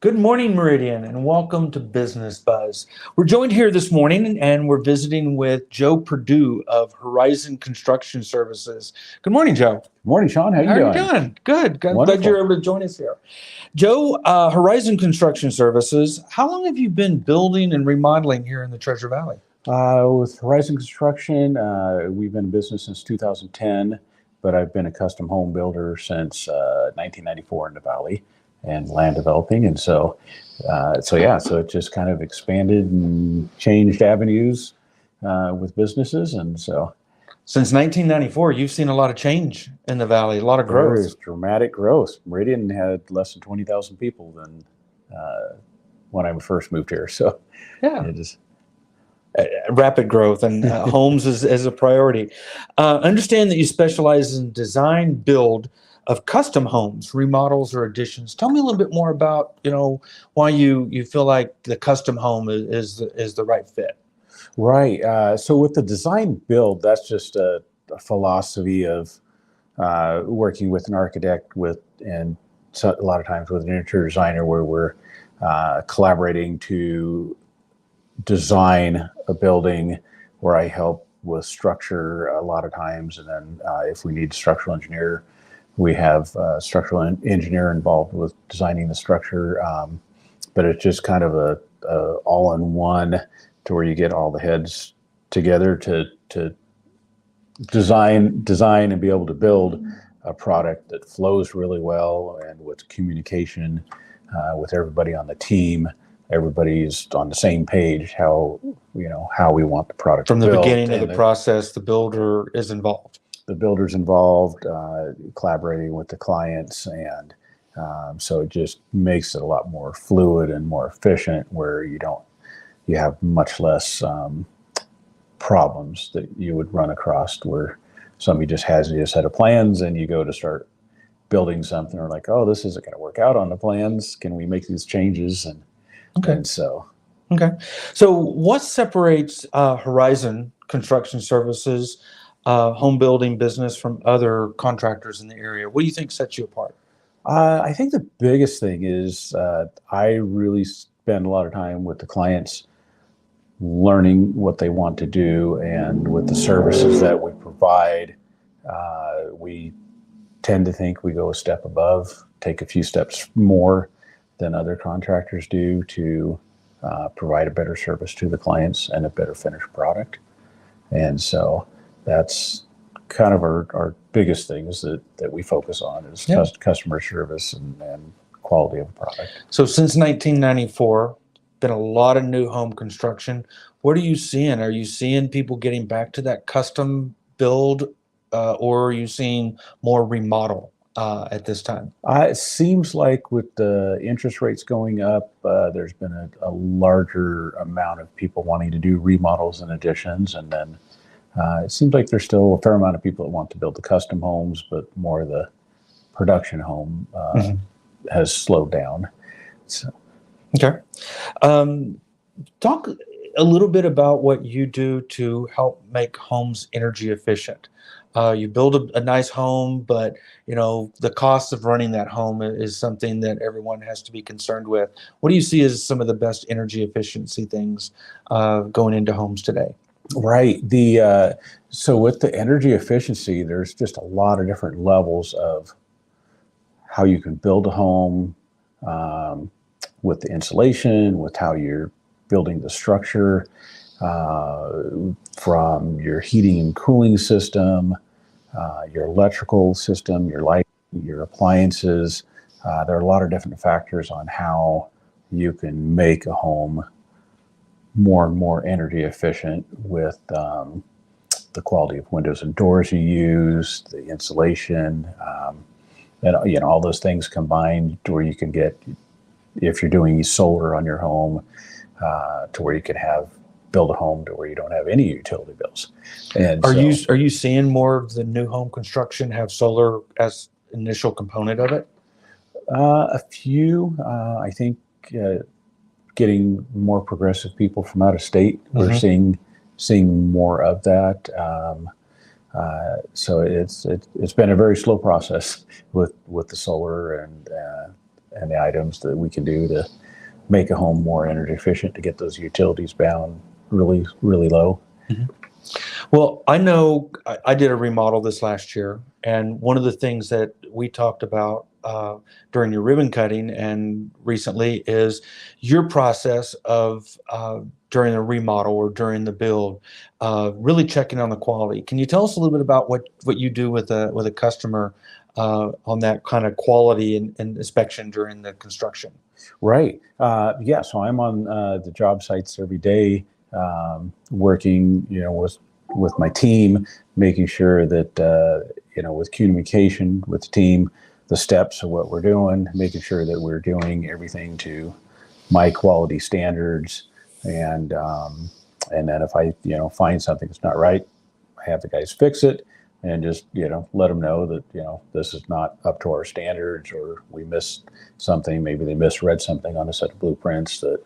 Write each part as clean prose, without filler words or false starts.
Good morning, Meridian, and welcome to Business Buzz. We're joined here this morning and we're visiting with Joe Perdew of Horizon Construction Services. Good morning, Joe. Morning, Sean. How How are you you doing? doing? Good. Glad Wonderful. you're able to join us here. Joe, Horizon Construction Services, how long have you been building and remodeling here in the Treasure Valley? With Horizon Construction, we've been in business since 2010, but I've been a custom home builder since 1994 in the Valley and land developing. And so it just kind of expanded and changed avenues with businesses. And so Since 1994, you've seen a lot of change in the Valley, a lot of growth. there is dramatic growth. Meridian had less than 20,000 people than when I first moved here. So Yeah. it is. Rapid growth and homes is a priority. Understand that you specialize in design build of custom homes, remodels, or additions. Tell me a little bit more about why you feel like the custom home is the right fit. Right. So with the design build, that's just a philosophy of working with an architect and a lot of times with an interior designer where we're collaborating to design a building where I help with structure a lot of times. And then if we need a structural engineer, we have a structural engineer involved with designing the structure. But it's just kind of a all-in-one to where you get all the heads together to design and be able to build a product that flows really well, and with communication with everybody on the team. Everybody's on the same page how we want the product From the built. beginning of the process, the builder is involved. The builder's involved, collaborating with the clients, and so it just makes it a lot more fluid and more efficient, where you have much less problems that you would run across where somebody just has a set of plans and you go to start building something, or like, oh, this isn't going to work out on the plans. Can we make these changes? Okay. So What separates Horizon Construction Services home building business from other contractors in the area? What do you think sets you apart? I think the biggest thing is I really spend a lot of time with the clients, learning what they want to do, and with the services that we provide, we tend to think we go a step above, take a few steps more than other contractors do to provide a better service to the clients and a better finished product. And so that's kind of our biggest things that we focus on is customer service and quality of the product. So since 1994, been a lot of new home construction. What are you seeing? Are you seeing people getting back to that custom build, or are you seeing more remodel at this time? It seems like with the interest rates going up, there's been a larger amount of people wanting to do remodels and additions. And then it seems like there's still a fair amount of people that want to build the custom homes, but more of the production home has slowed down. So. Okay. Talk a little bit about what you do to help make homes energy efficient. You build a nice home, but the cost of running that home is something that everyone has to be concerned with. What do you see as some of the best energy efficiency things going into homes today? Right. So with the energy efficiency, there's just a lot of different levels of how you can build a home, with the insulation, with how you're building the structure, from your heating and cooling system, your electrical system, your light, your appliances. There are a lot of different factors on how you can make a home more and more energy efficient with the quality of windows and doors you use, the insulation, and all those things combined to where you can get, if you're doing solar on your home, to where you can build a home to where you don't have any utility bills. And are you seeing more of the new home construction have solar as initial component of it? A few, I think, getting more progressive people from out of state. We're seeing more of that. So it's been a very slow process with the solar and the items that we can do to make a home more energy efficient, to get those utilities down really, really low. Mhm. Well, I know I did a remodel this last year, and one of the things that we talked about during your ribbon cutting and recently is your process of during the remodel or during the build, really checking on the quality. Can you tell us a little bit about what you do with a customer on that kind of quality and inspection during the construction? Right. Yeah. So I'm on the job sites every day, working, with my team, making sure that with communication with the team, the steps of what we're doing, making sure that we're doing everything to my quality standards, and then if I find something that's not right, I have the guys fix it, and just let them know that this is not up to our standards, or we missed something. Maybe they misread something on a set of blueprints that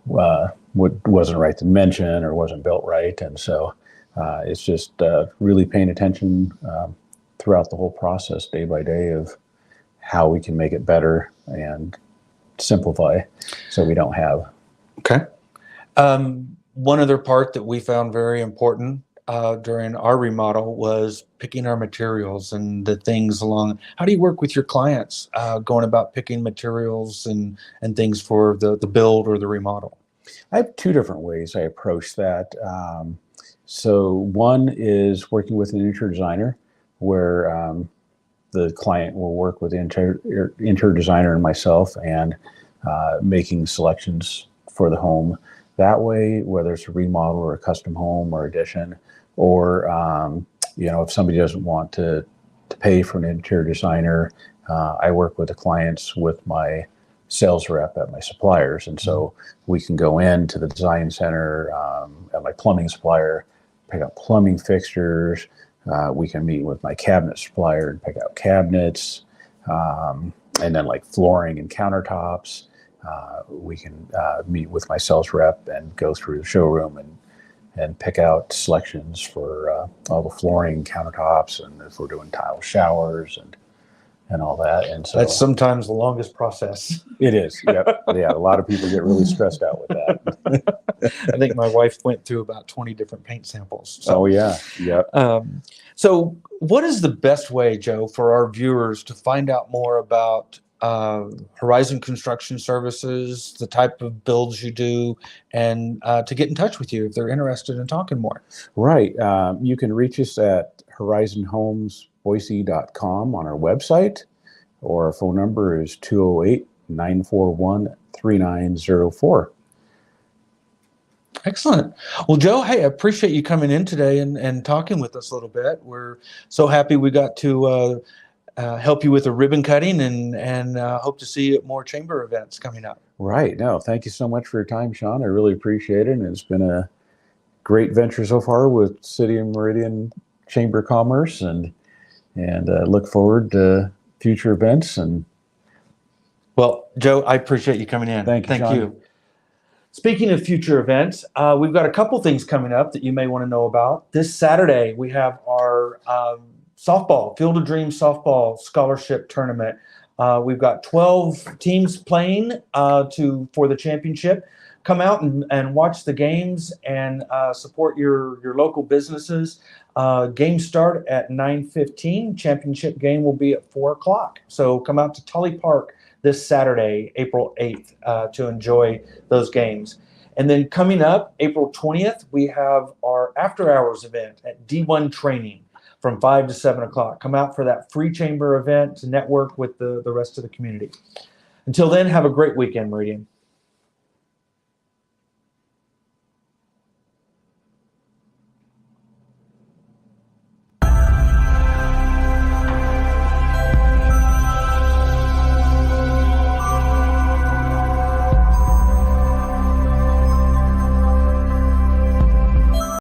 wasn't right to mention or wasn't built right. And so it's just really paying attention throughout the whole process, day by day, of how we can make it better and simplify, so we don't have. Okay. One other part that we found very important during our remodel was picking our materials and the things along. How do you work with your clients going about picking materials and things for the build or the remodel? I have two different ways I approach that. So one is working with an interior designer, where the client will work with the interior designer and myself, and making selections for the home. That way, whether it's a remodel or a custom home or addition, or if somebody doesn't want to pay for an interior designer, I work with the clients with my sales rep at my suppliers, and so we can go into the design center at my plumbing supplier, pick up plumbing fixtures. We can meet with my cabinet supplier and pick out cabinets, and then like flooring and countertops. We can meet with my sales rep and go through the showroom and pick out selections for all the flooring, countertops, and if we're doing tile showers and all that. And so That's sometimes the longest process. it is. Yep. Yeah. A lot of people get really stressed out with that. I think my wife went through about 20 different paint samples. So, Oh yeah. Yep. So what is the best way, Joe, for our viewers to find out more about Horizon Construction Services, the type of builds you do, and to get in touch with you if they're interested in talking more? Right. You can reach us at horizonhomesboise.com on our website, or our phone number is 208-941-3904. Excellent. Well, Joe, hey, I appreciate you coming in today and talking with us a little bit. We're so happy we got to help you with the ribbon cutting, and hope to see you at more chamber events coming up. Right. No, thank you so much for your time, Sean. I really appreciate it. And it's been a great venture so far with City of Meridian Chamber of Commerce, and look forward to future events. And well, Joe, I appreciate you coming in. Thank you, Sean. Speaking of future events, we've got a couple things coming up that you may want to know about. This Saturday, we have our softball, Field of Dreams softball scholarship tournament. We've got 12 teams playing for the championship. Come out and watch the games and support your local businesses. Games start at 9:15. Championship game will be at 4 o'clock. So come out to Tully Park this Saturday, April 8th, to enjoy those games. And then coming up, April 20th, we have our after-hours event at D1 Training from 5 to 7 o'clock. Come out for that free chamber event to network with the rest of the community. Until then, have a great weekend, Meridian.